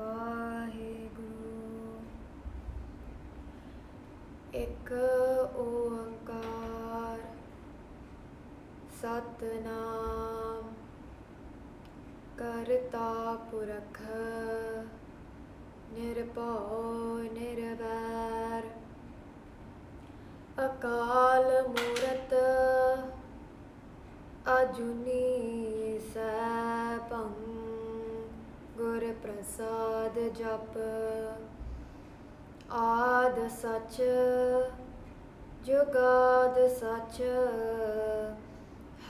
ਵਾਹਿਗੁਰੂ। ਇੱਕ ਓੰਕਾਰ ਸਤਿਨਾਮ ਕਰਤਾ ਪੁਰਖ ਨਿਰਭਉ ਨਿਰਵੈਰ ਅਕਾਲ ਮੂਰਤ ਅਜੂਨੀ ਸੈਭੰ ਗੁਰ ਪ੍ਰਸਾਦ ਜਪ ਆਦ ਸਚ ਜੁਗਾਦ ਸਚ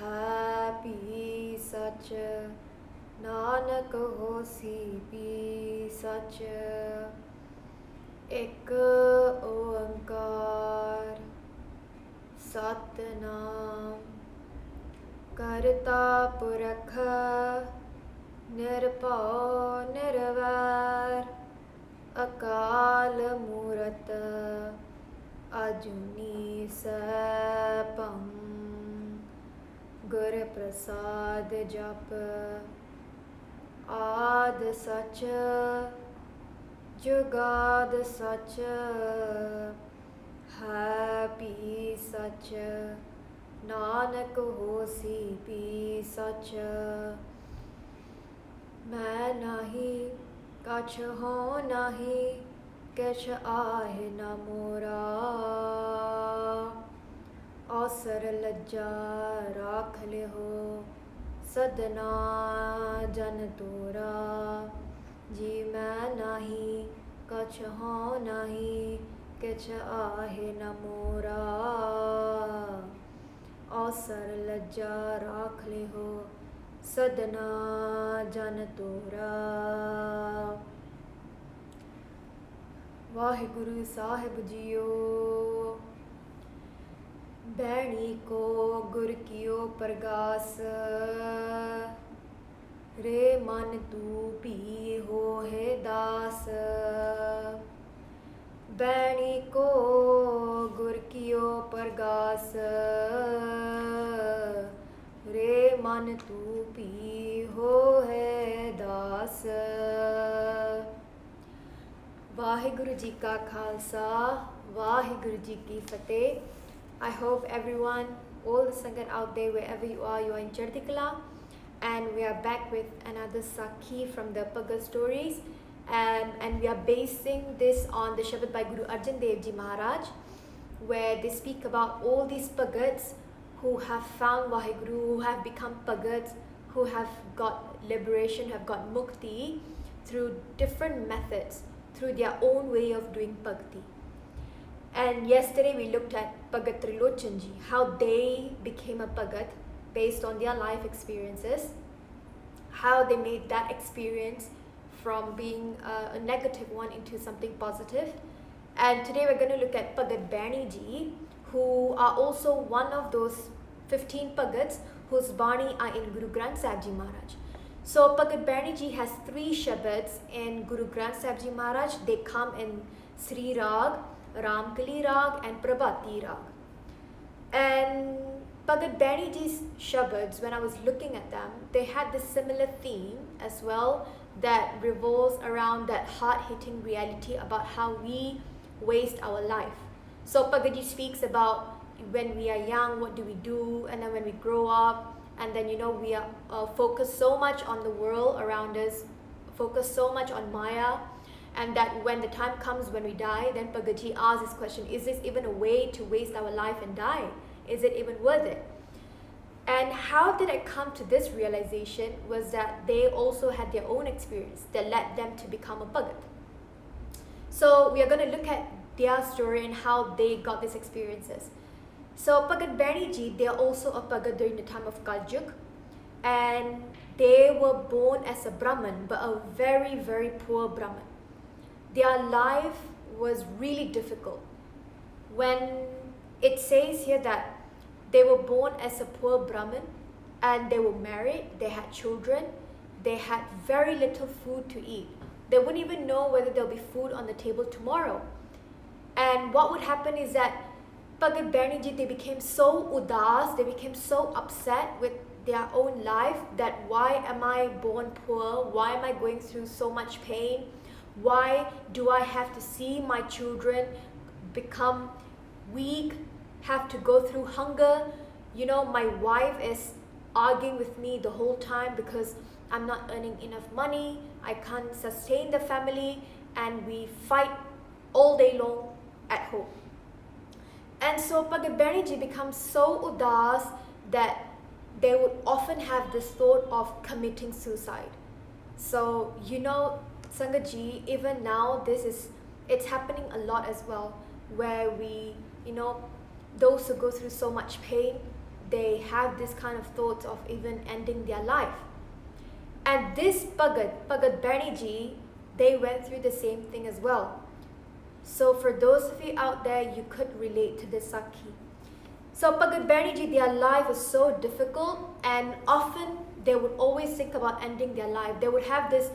ਹੈ ਭੀ ਸਚ ਨਾਨਕ ਹੋਸੀ ਭੀ ਸਚ। ਇੱਕ ਓੰਕਾਰ ਸਤਿਨਾਮ ਕਰਤਾ ਪੁਰਖ ਨਿਰਭਉ ਨਿਰਵੈਰ ਅਕਾਲ ਮੂਰਤ ਅਜੂਨੀ ਸੈਭੰ ਗੁਰ ਪ੍ਰਸਾਦ ਜਪ ਆਦ ਸਚ ਜੁਗਾਦ ਸਚ ਹੈ ਭੀ ਸਚ ਨਾਨਕ ਹੋਸੀ ਭੀ ਸਚ। ਮੈਂ ਨਾਹੀ ਕਛ ਹੋ ਨਾਹੀ ਕਿਛ ਆਹਿ ਨ ਮੋਰਾ ਔਸਰ ਲੱਜਾ ਰਾਖ ਲਿਹੋ ਸਦਨਾ ਜਨ ਤੋਰਾ। ਜੀ ਮੈਂ ਨਾਹੀ ਕਛ ਹੋ ਨਾਹੀ ਕਿਛ ਆਹਿ ਨ ਮੋਰਾ ਔਸਰ ਲੱਜਾ ਰਾਖ ਲਿਹੋ ਸਦਨਾ ਜਨ ਤੋਰਾ। ਵਾਹਿਗੁਰੂ ਸਾਹਿਬ ਜੀਓ। ਬੈਣੀ ਕੋ ਗੁਰ ਕੀਓ ਪ੍ਰਗਾਸ ਰੇ ਮਨ ਤੂ ਭੀ ਹੋਏ ਦਾਸ। ਬੈਣੀ ਕੋ ਗੁਰ ਕੀਓ ਪ੍ਰਗਾਸ ਰੇ ਮਨ ਤੂ ਭੀ ਹੋਏ ਦਾਸ। ਵਾਹਿਗੁਰੂ ਜੀ ਕਾ ਖਾਲਸਾ ਵਾਹਿਗੁਰੂ ਜੀ ਕੀ ਫਤਿਹ। I hope everyone, all the Sangat out there, wherever you are in Chardi Kala. And we are back with another Sakhi from the Bhagat stories. And we are basing this on the Shabad by Guru Arjan Dev Ji Maharaj, where they speak about all these Bhagats who have found Vaheguru, who have become Bhagats, who have got liberation, have got mukti through different methods, through their own way of doing bhakti. And yesterday we looked at Bhagat Trilochan Ji, how they became a Bhagat based on their life experiences, how they made that experience from being a negative one into something positive. And today we're going to look at Bhagat Beni Ji, who are also one of those 15 Bhagats whose Bani are in Guru Granth Sahib Ji Maharaj. So Bhagat Beni Ji has 3 Shabads in Guru Granth Sahib Ji Maharaj. They come in Sri Rag, Ramkali Rag and Prabhati Rag. And Bhagat Beni Ji's Shabads, when I was looking at them, they had this similar theme as well that revolves around that hard-hitting reality about how we waste our life. So Bhagat Ji speaks about when we are young, what do we do? And then when we grow up, and then we are focused so much on the world around us, focused so much on Maya, and that when the time comes when we die, then Bhagat Ji asks this question, is this even a way to waste our life and die? Is it even worth it? And how did I come to this realization was that they also had their own experience that led them to become a Bhagat. So we are going to look at their story and how they got these experiences. So Bhagat Beni Ji, they are also a Bhagat during the time of Kaljug, and they were born as a Brahmin, but a very, very poor Brahmin. Their life was really difficult. When it says here that they were born as a poor Brahmin and they were married, they had children, they had very little food to eat. They wouldn't even know whether there'll be food on the table tomorrow. And what would happen is that Bhagat Beni Ji, they became so udas, they became so upset with their own life, that why am I born poor? Why am I going through so much pain? Why do I have to see my children become weak, have to go through hunger? You know, my wife is arguing with me the whole time because I'm not earning enough money, I can't sustain the family, and we fight all day long at home. And so Bhagat Beni Ji becomes so udas that they would often have this thought of committing suicide. So, you know, Sangaji, even now it's happening a lot as well, where we, you know, those who go through so much pain, they have this kind of thoughts of even ending their life. And this Bhagat Beni Ji, they went through the same thing as well. So for those of you out there, you could relate to this Sakhi. So Bhagat Beni Ji, their life was so difficult, and often they would always think about ending their life. They would have this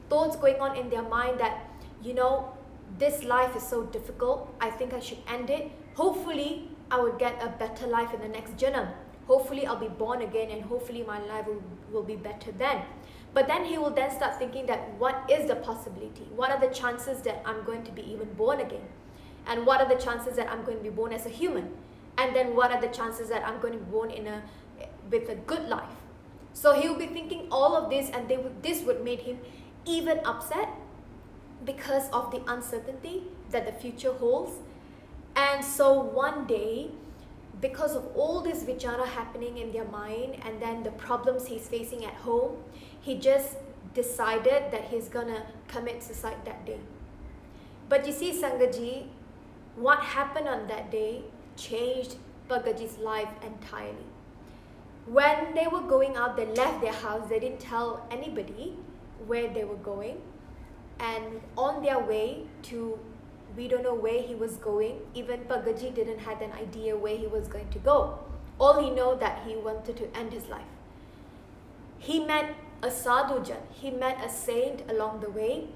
thoughts going on in their mind that, you know, this life is so difficult, I think I should end it. Hopefully, I would get a better life in the next janam. Hopefully, I'll be born again, and hopefully my life will be better then. But then he will then start thinking that what is the possibility? What are the chances that I'm going to be even born again? And what are the chances that I'm going to be born as a human? And then what are the chances that I'm going to be born with a good life? So he will be thinking all of this, and this would make him even upset because of the uncertainty that the future holds. And so one day, because of all this vichara happening in their mind, and then the problems he's facing at home, he just decided that he's gonna commit suicide that day. But you see, Sangaji, what happened on that day changed Bhagaji's life entirely. When they were going out, they left their house, they didn't tell anybody where they were going. And on their way to, we don't know where he was going, even Bhagaji didn't have an idea where he was going to go. All he know that he wanted to end his life. He met a sadhujan, he met a saint along the way,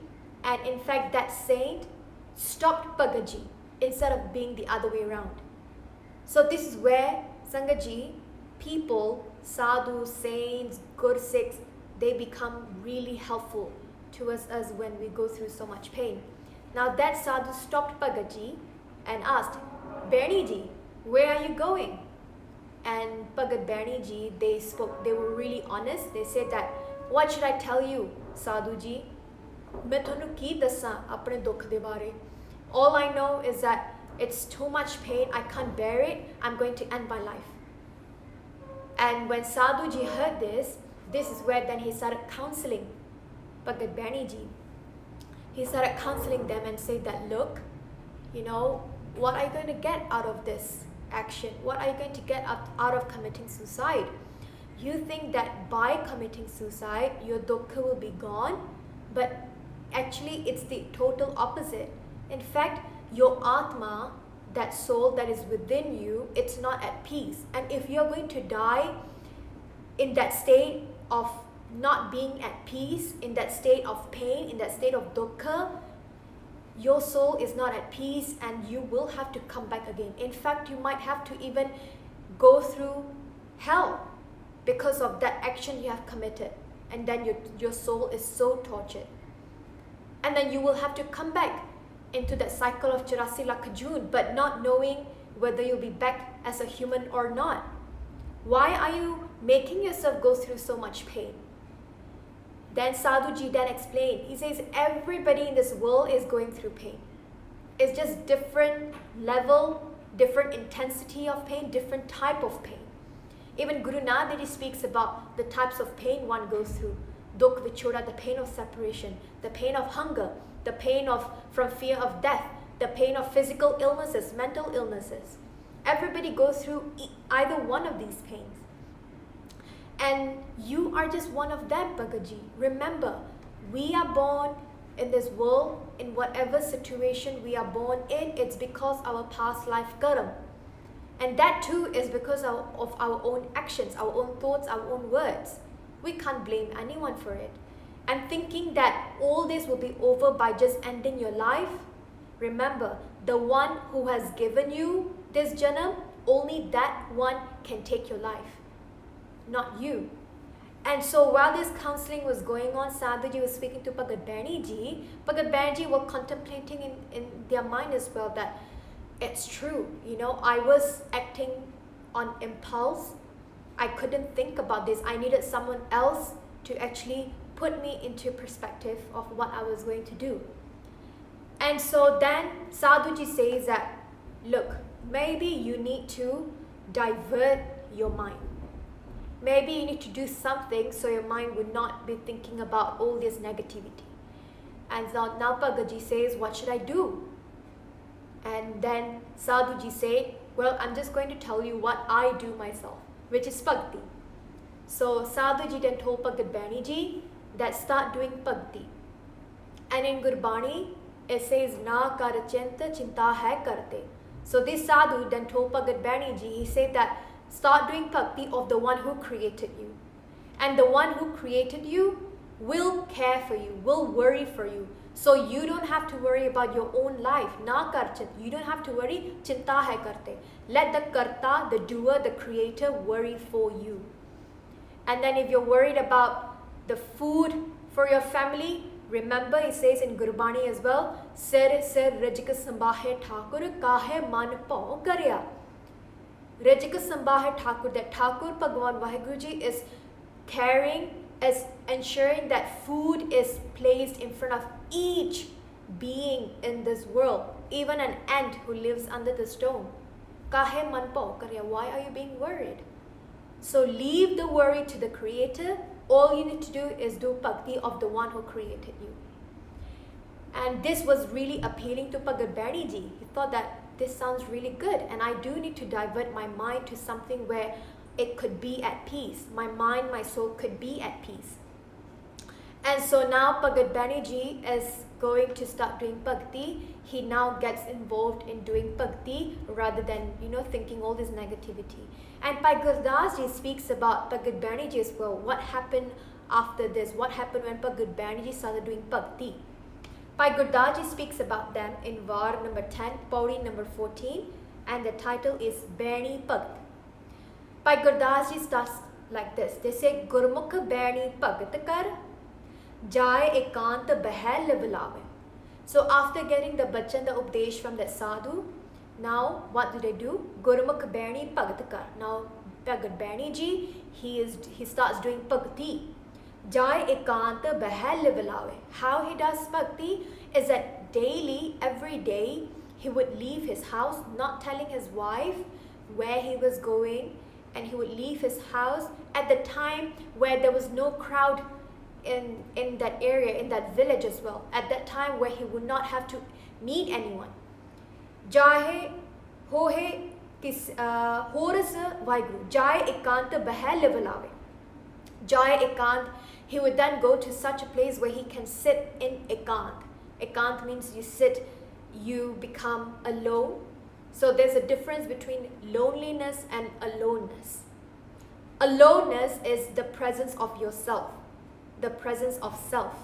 and in fact that saint stopped Bhagaji instead of being the other way around. So this is where Sangaji, people, sadhus, saints, gursikhs, they become really helpful towards us when we go through so much pain. Now that sadhu stopped Bhagaji and asked, Beni Ji, where are you going? And Bhagat Beni Ji, they were really honest. They said that, what should I tell you, Sadhu Ji? All I know is that it's too much pain, I can't bear it, I'm going to end my life. And when Sadhu Ji heard this is where then he started counseling Bhagat Beni Ji. He started counseling them and said that, look, you know, what are you going to get out of this action? What are you going to get out of committing suicide? You think that by committing suicide, your dukkha will be gone, but actually it's the total opposite. In fact, your atma, that soul that is within you, it's not at peace. And if you're going to die in that state of not being at peace, in that state of pain, in that state of dukkha, your soul is not at peace, and you will have to come back again. In fact, you might have to even go through hell because of that action you have committed, and then your soul is so tortured. And then you will have to come back into that cycle of 84 lakh June, but not knowing whether you'll be back as a human or not. Why are you making yourself go through so much pain? Then Sadhuji then explained, he says everybody in this world is going through pain. It's just different level, different intensity of pain, different type of pain. Even Guru Nanak Dev speaks about the types of pain one goes through. Dukh vichoda, the pain of separation, the pain of hunger, the pain from fear of death, the pain of physical illnesses, mental illnesses. Everybody goes through either one of these pains. And you are just one of them, Bhagaji. Remember, we are born in this world, in whatever situation we are born in, it's because our past life karma. And that too is because of our own actions, our own thoughts, our own words. We can't blame anyone for it. And thinking that all this will be over by just ending your life, remember, the one who has given you this janam, only that one can take your life. not you. And so while this counseling was going on, Sadhuji was speaking to Bhagat Beni Ji. Bhagat Beni Ji were contemplating in their mind as well that it's true, I was acting on impulse. I couldn't think about this. I needed someone else to actually put me into perspective of what I was going to do. And so then Sadhuji says that, look, maybe you need to divert your mind. Maybe you need to do something so your mind would not be thinking about all this negativity. And now Bhagaji says, what should I do? And then Sadhuji said, well, I'm just going to tell you what I do myself, which is bhakti. So Sadhuji then told Bhagat Beni Ji that start doing bhakti. And in Gurbani, it says, na kar chinta, chinta hai karte. So this Sadhu then told Bhagat Beni Ji, he said that start doing bhakti of the one who created you. And the one who created you will care for you, will worry for you. So you don't have to worry about your own life. Na kar chint. You don't have to worry. Chinta hai karte. Let the karta, the doer, the creator worry for you. And then if you're worried about the food for your family, remember it says in Gurbani as well, Sir sir rajika sambahe thakur kahe man pao karya. Rajika sambahe thakur, that Thakur Bhagwan Vaheguruji is caring, is ensuring that food is placed in front of each being in this world, even an ant who lives under the stone. Kahe man pao karya. Why are you being worried? So leave the worry to the Creator. All you need to do is do bhakti of the one who created you. And this was really appealing to Bhagat Beni Ji. He thought that this sounds really good, and I do need to divert my mind to something where it could be at peace. My mind, my soul could be at peace. And so now Bhagat Beni Ji is going to start doing bhakti. He now gets involved in doing bhakti rather than, thinking all this negativity. And Bhai Gurdas Ji speaks about Bhagat Beni Ji as well. What happened after this? What happened when Bhagat Beni Ji started doing bhakti? Bhai Gurdas Ji speaks about them in Var number 10, Pauri number 14, and the title is Beni Bhagat. Bhai Gurdas Ji starts like this. They say, Gurmukh Beni Bhagat Kar, Jai Ekant Behel Vilave. So after getting the bachan, the updesh from that sadhu, now what do? Gurmukh Beni Bhagat Kar. Now Bhagat Beni Ji, he starts doing bhakti. Jai Ekant Behel Vilave. How he does bhakti is that daily, every day, he would leave his house, not telling his wife where he was going, and he would leave his house at the time where there was no crowd in that area, in that village as well, at that time where he would not have to meet anyone. Jahe hohe kis horas vaiguru Jai Ekant Behel Vilave. Jai Ekant, he would then go to such a place where he can sit in Ekant. Ekant means you sit, you become alone. So there's a difference between loneliness and aloneness. Aloneness is the presence of yourself, the presence of self.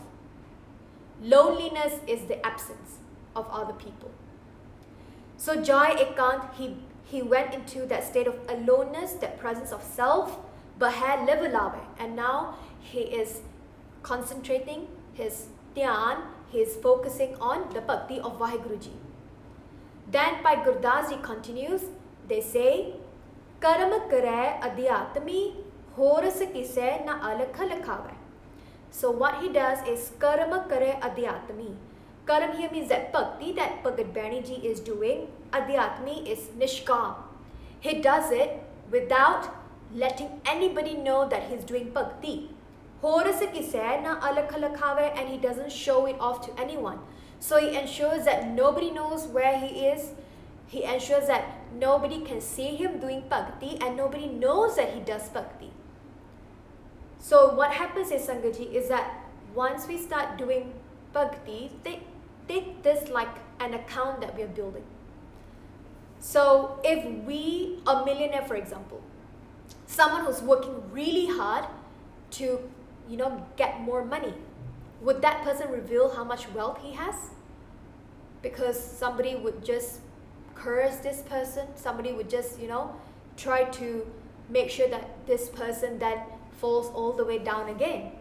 Loneliness is the absence of other people. So Jai Ekant, he went into that state of aloneness, that presence of self, Bahai Levelave, and now he is concentrating his dhyan, he is focusing on the bhakti of Vaheguruji. Then Bhai Gurdas Ji continues, they say, Karma kare adhyatmi horas kise na alakha lakhave. So what he does is karma kare adhyatmi. Karam here means that bhakti that Bhagat Beni Ji is doing. Adhyatmi is nishkam. He does it without letting anybody know that he's doing bhakti. Horas kise na alakha lakhave, and he doesn't show it off to anyone. So he ensures that nobody knows where he is. He ensures that nobody can see him doing bhakti, and nobody knows that he does bhakti. So what happens is, Sangaji, is that once we start doing bhakti, take this like an account that we are building. So if we, a millionaire for example, someone who's working really hard to, get more money, would that person reveal how much wealth he has? Because somebody would just curse this person, somebody would just, try to make sure that this person then falls all the way down again.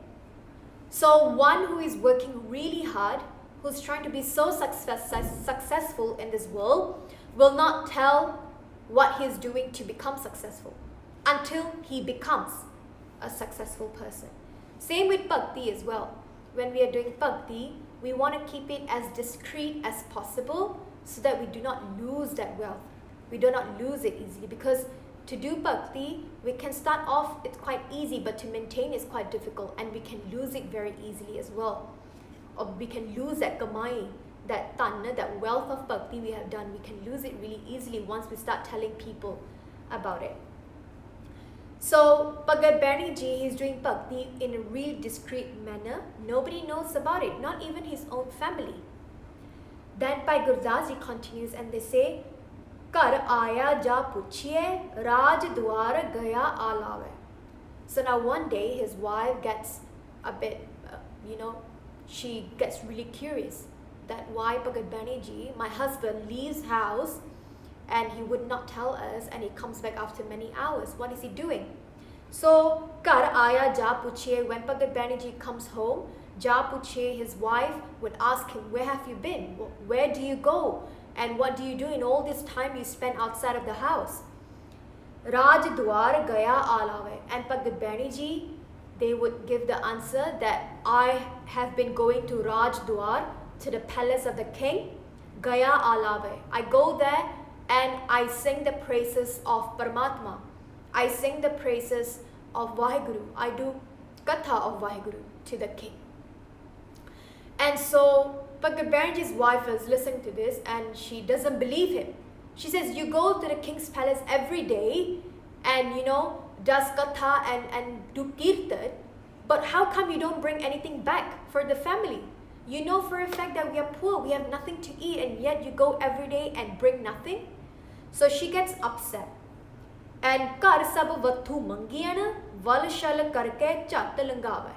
So one who is working really hard, who's trying to be so successful in this world, will not tell what he's doing to become successful until he becomes a successful person. Same with bhakti as well. When we are doing bhakti, we want to keep it as discreet as possible so that we do not lose that wealth. We do not lose it easily, because to do bhakti, we can start off, it's quite easy, but to maintain is quite difficult, and we can lose it very easily as well. Or we can lose that kamai, that tanna, that wealth of bhakti we have done. We can lose it really easily once we start telling people about it. So Bhagat Beni Ji, he's doing bhakti in a real discreet manner. Nobody knows about it, not even his own family. Then Bhai Gurdas Ji continues and they say, Kar aaya ja puchiye, Raj dwar gaya alawe. So now one day his wife gets a bit, she gets really curious that why Bhagat Beni Ji, my husband, leaves house and he would not tell us, and he comes back after many hours. What is he doing? So, Kar aaya ja puchiye, when Bhagat Beni Ji comes home, ja puchiye, his wife would ask him, where have you been? Where do you go? And what do you do in all this time you spend outside of the house? Raj dwar gaya alawe. And Bhagat Beni Ji, they would give the answer that I have been going to Raj dwar, to the palace of the king, gaya alawe. I go there and I sing the praises of Paramatma. I sing the praises of Vaheguru. I do katha of Vaheguru to the king. And so Bhagat Beni Ji's wife is listening to this and she doesn't believe him. She says, you go to the king's palace every day and does katha and do kirtan, but how come you don't bring anything back for the family? You know for a fact that we are poor, we have nothing to eat, and yet you go every day and bring nothing? So she gets upset. And kar sab vattu mangiyan val shal karke chat langave.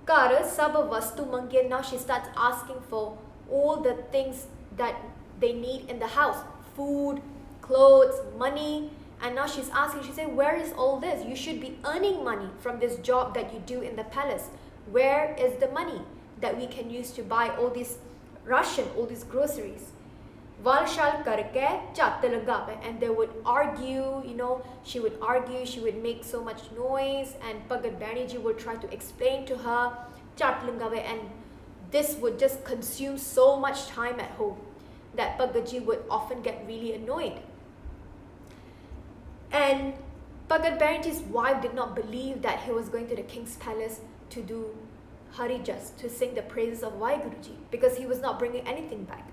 Kar sab vastu mangiyan. Now she starts asking for all the things that they need in the house. Food, clothes, money. And now she's asking, she said, where is all this? You should be earning money from this job that you do in the palace. Where is the money that we can use to buy all this ration, all these groceries? Valshal karke chat lagave. And they would argue, she would argue, she would make so much noise, and Bhagat Beni Ji would try to explain to her chat lagave, and this would just consume so much time at home that Bhagat Ji would often get really annoyed. And Bhagat Beni Ji's wife did not believe that he was going to the king's palace to do Harijas, to sing the praises of Vaheguruji, because he was not bringing anything back.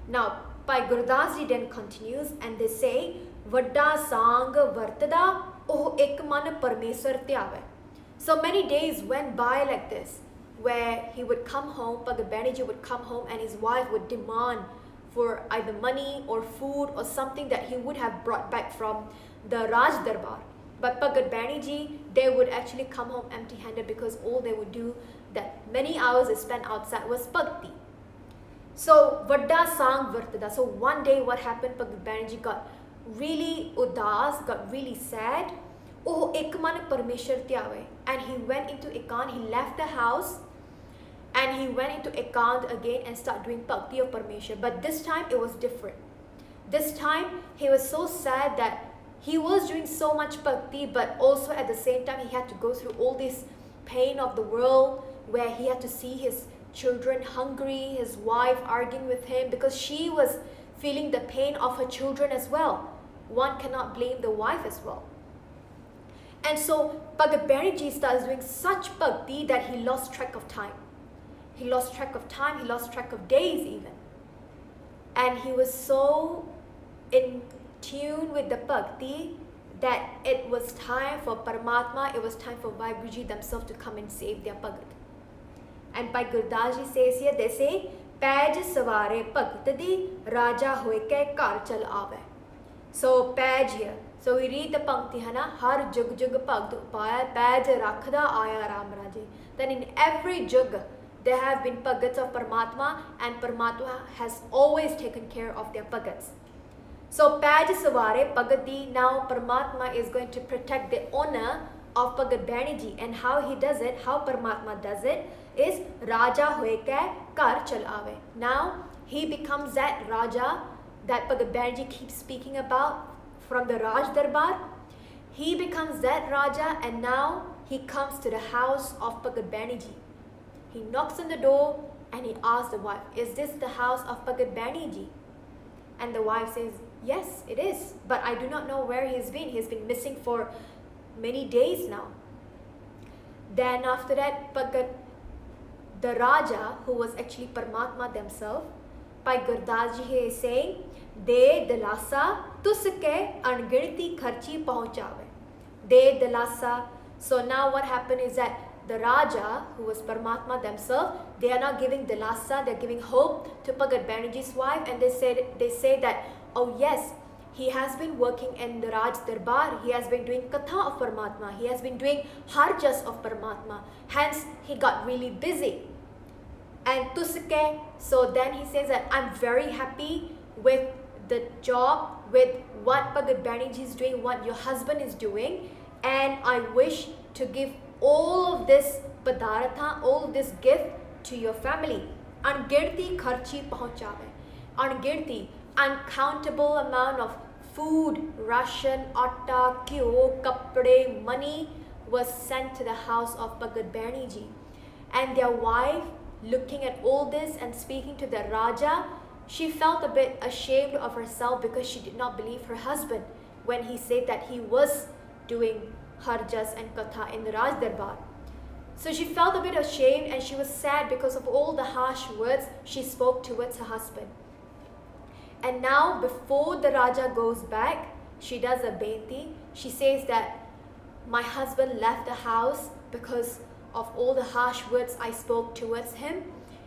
Now, Bhai Gurdas Ji then continues and they say, Vadda sang vartada, oh ek man parmeswar tyave. So many days went by like this, where he would come home, Bhagat Beni Ji would come home and his wife would demand for either money or food or something that he would have brought back from the Raj Darbar. But Bhagat Beni Ji, they would actually come home empty-handed, because all they would do, that many hours they spent outside, was bhakti. So Vadda sang vartada. So one day what happened, Bhagat Beni Ji got really udas, got really sad. Oh ek man parmeshwar tyave. And he went into ekant, he left the house and he went into ekant again and started doing bhakti of Parmeshwar. But this time it was different. This time he was so sad that he was doing so much bhakti, but also at the same time he had to go through all this pain of the world, where he had to see his children hungry, his wife arguing with him, because she was feeling the pain of her children as well. One cannot blame the wife as well. And so Bhagat Beni Ji starts doing such bhakti that he lost track of time. He lost track of time, he lost track of days even. And he was so in tune with the bhakti that it was time for Paramatma, it was time for Vaheguruji themselves to come and save their Bhagat. And Bhai Gurdas Ji says here, they say, Paj savare bhagat di, raja hoye ke kar chal aave. So Paj here. So we read the Pankti, Har jug jug bhagat upaya, Paj rakhda aya Ram Raje. Then in every jug, there have been Bhagats of Paramatma, and Paramatma has always taken care of their Bhagats. So Paj Savare Bhagati, now Paramatma is going to protect the honor of Bhagat Beni Ji, and how he does it, how Paramatma does it, is Raja hoike kar chal aave. Now he becomes that Raja that Bhagat Beni Ji keeps speaking about from the Raj Darbar. He becomes that Raja, and now he comes to the house of Bhagat Beni Ji. He knocks on the door and he asks the wife, "Is this the house of Bhagat Beni Ji?" And the wife says, "Yes, it is, but I do not know where he's been. He's been missing for many days now." Then after that, the Raja, who was actually Paramatma themselves, Bhai Gurdas Ji is saying, "De dilasa tuske anginti kharchi pahunchave." De dilasa. So now what happened is that the Raja, who was Paramatma themselves, they are now giving dilasa, they're giving hope to Bhagat Beni Ji's wife, and they say that, "Oh yes, he has been working in the Raj Darbar, he has been doing Katha of Paramatma, he has been doing Harjas of Paramatma, hence he got really busy." And tuske, so then he says that, "I'm very happy with the job, with what Bhagat Beni Ji is doing, what your husband is doing, and I wish to give all of this padartha, all of this gift to your family." Angirti kharchi pahunchave. Angirti, uncountable amount of food, ration, atta, kyo, kapde, money was sent to the house of Bhagat Beni Ji. And their wife, looking at all this and speaking to the Raja, she felt a bit ashamed of herself because she did not believe her husband when he said that he was doing Harjas and Katha in the Raj Darbar. So she felt a bit ashamed and she was sad because of all the harsh words she spoke towards her husband. And now before the Raja goes back, she does a benti. She says that, "My husband left the house because of all the harsh words I spoke towards him,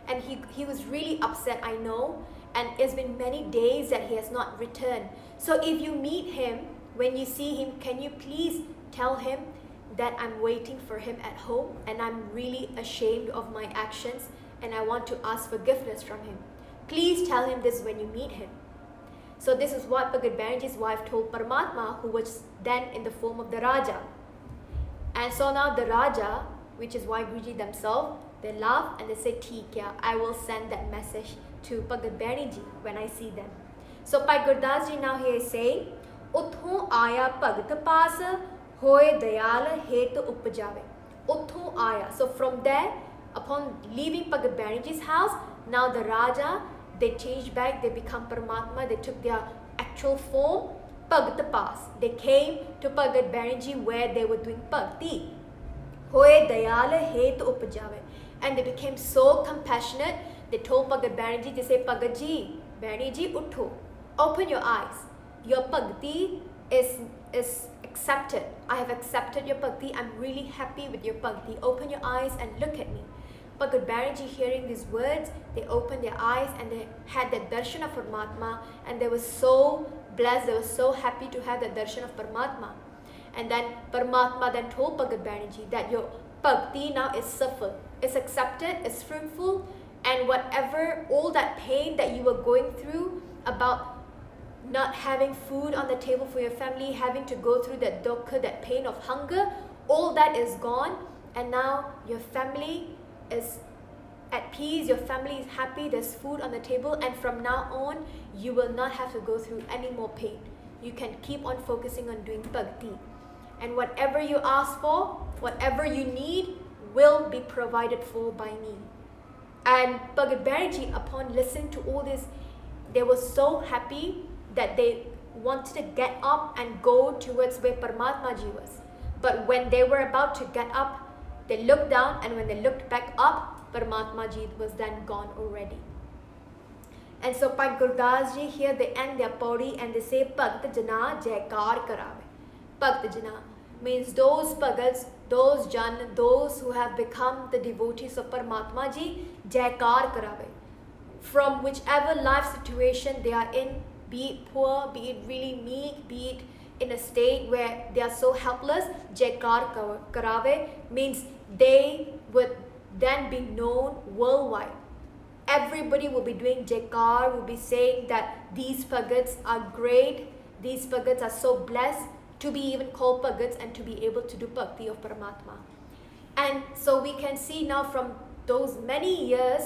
and he was really upset, I know, and it's been many days that he has not returned. So if you meet him, when you see him, can you please tell him that I'm waiting for him at home and I'm really ashamed of my actions and I want to ask forgiveness from him. Please tell him this when you meet him." So this is what Bhagat Beni Ji's wife told Paramatma, who was then in the form of the Raja. And so now the Raja, which is why Guruji themselves, they laugh and they say, "Theek hai, I will send that message to Bhagat Beni Ji when I see them." So Bhai Gurdas Ji now he is saying, "Uthon aaya Bhagat paas, hoye dayal het upjave." Uthon aaya. So from there, upon leaving Bhagat Beni Ji's house, now the Raja, they changed back, they become Paramatma, they took their actual form, Bhagat paas. They came to Bhagat Beni Ji where they were doing bhakti. Hoye dayal het upjave. And they became so compassionate, they told Bhagat Beni Ji, they say, "Bhagat Ji, Beni Ji, utho, open your eyes. Your bhakti is accepted. I have accepted your bhakti. I'm really happy with your bhakti. Open your eyes and look at me." Bhagat Beni Ji, hearing these words, they opened their eyes and they had that darshan of Paramatma, and they were so blessed, they were so happy to have that darshan of Paramatma. And then Paramatma then told Bhagat Beni Ji that your bhakti now is suffered, it's accepted, it's fruitful, and whatever, all that pain that you were going through about not having food on the table for your family, having to go through that dukkha, that pain of hunger, all that is gone, and now your family is at peace, your family is happy, there's food on the table, and from now on, you will not have to go through any more pain. You can keep on focusing on doing bhakti. And whatever you ask for, whatever you need, will be provided for by me. And Bhagat Beni Ji, upon listening to all this, they were so happy that they wanted to get up and go towards where Paramatma Ji was. But when they were about to get up, they looked down, and when they looked back up, Paramatma Ji was then gone already. And so Bhai Gurdas Ji, here they end their pauri and they say, "Bhakt Jana Jaikar Karave." Bhakt Jana means those Bhagats, those Jan, those who have become the devotees of Paramatma Ji, Jaikar Karave. From whichever life situation they are in, be it poor, be it really meek, be it in a state where they are so helpless, Jaikar Karave means they would then be known worldwide. everybody will be doing jaikar, will be saying that these Bhagats are great, these Bhagats are so blessed to be even called Bhagats and to be able to do Bhakti of Paramatma. And so we can see now from those many years,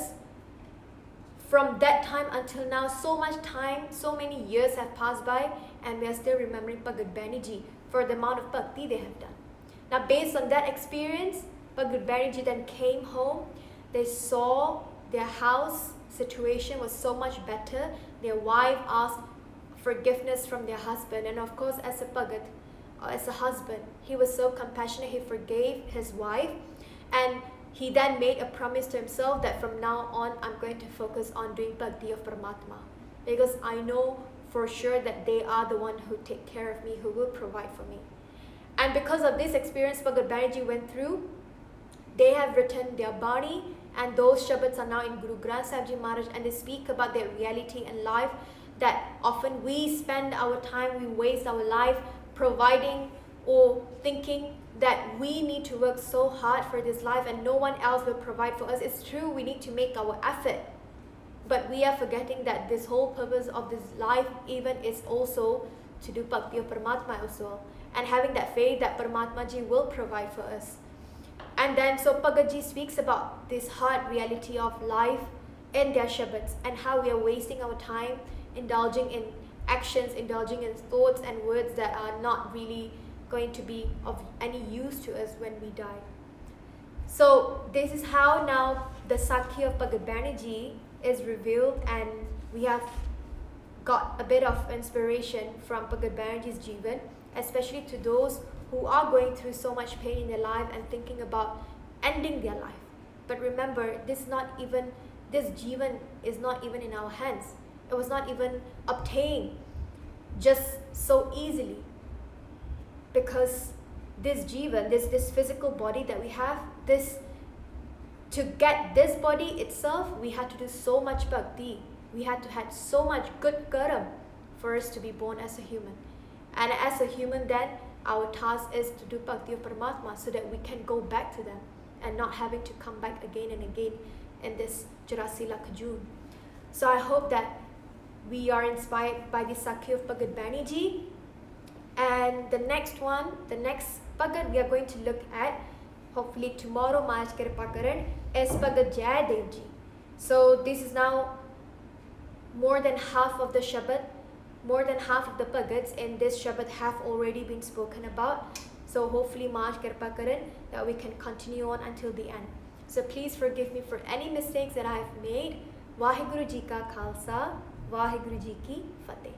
from that time until now, so much time, so many years have passed by, and we are still remembering Bhagat Beni Ji for the amount of Bhakti they have done. Now based on that experience, Bhagat Beni Ji then came home. They saw their house situation was so much better. Their wife asked forgiveness from their husband, and of course as a Bhagat, as a husband, he was so compassionate, he forgave his wife, and he then made a promise to himself that from now on I'm going to focus on doing Bhakti of Paramatma, because I know for sure that they are the one who take care of me, who will provide for me. And because of this experience Bhagat Beni Ji went through, they have written their Bani, and those Shabads are now in Guru Granth Sahib Ji Maharaj, and they speak about their reality in life, that often we spend our time, we waste our life providing or thinking that we need to work so hard for this life and no one else will provide for us. It's true, we need to make our effort, but we are forgetting that this whole purpose of this life even is also to do Bhakti of Paramatma also, and having that faith that Paramatma Ji will provide for us. And then so Bhagat Ji speaks about this hard reality of life in their Shabads, and how we are wasting our time indulging in actions, indulging in thoughts and words that are not really going to be of any use to us when we die. So this is how now the Sakhi of Bhagat Beni Ji is revealed, and we have got a bit of inspiration from Bhagat Beni Ji's Jivan, especially to those who are going through so much pain in their life and thinking about ending their life. But remember, this Jivan is not even in our hands. It was not even obtained just so easily, because this Jivan, this physical body that we have, to get this body itself, we had to do so much bhakti. We had to have so much good karam for us to be born as a human. And as a human then, our task is to do Bhakti of Paramatma so that we can go back to them and not having to come back again and again in this 84 lakh June. So I hope that we are inspired by the Sakhi of Bhagat Beni Ji. And the next Bhagat we are going to look at, hopefully tomorrow, Maharaj Kripa Karan, is Bhagat Jayadev Ji. So this is now more than half of the Shabad, more than half of the Bhagats in this Shabad have already been spoken about. So hopefully Maharaj Kripa Karan that we can continue on until the end. So please forgive me for any mistakes that I have made. Vaheguru Ji Ka Khalsa, Vaheguru Ji Ki Fateh.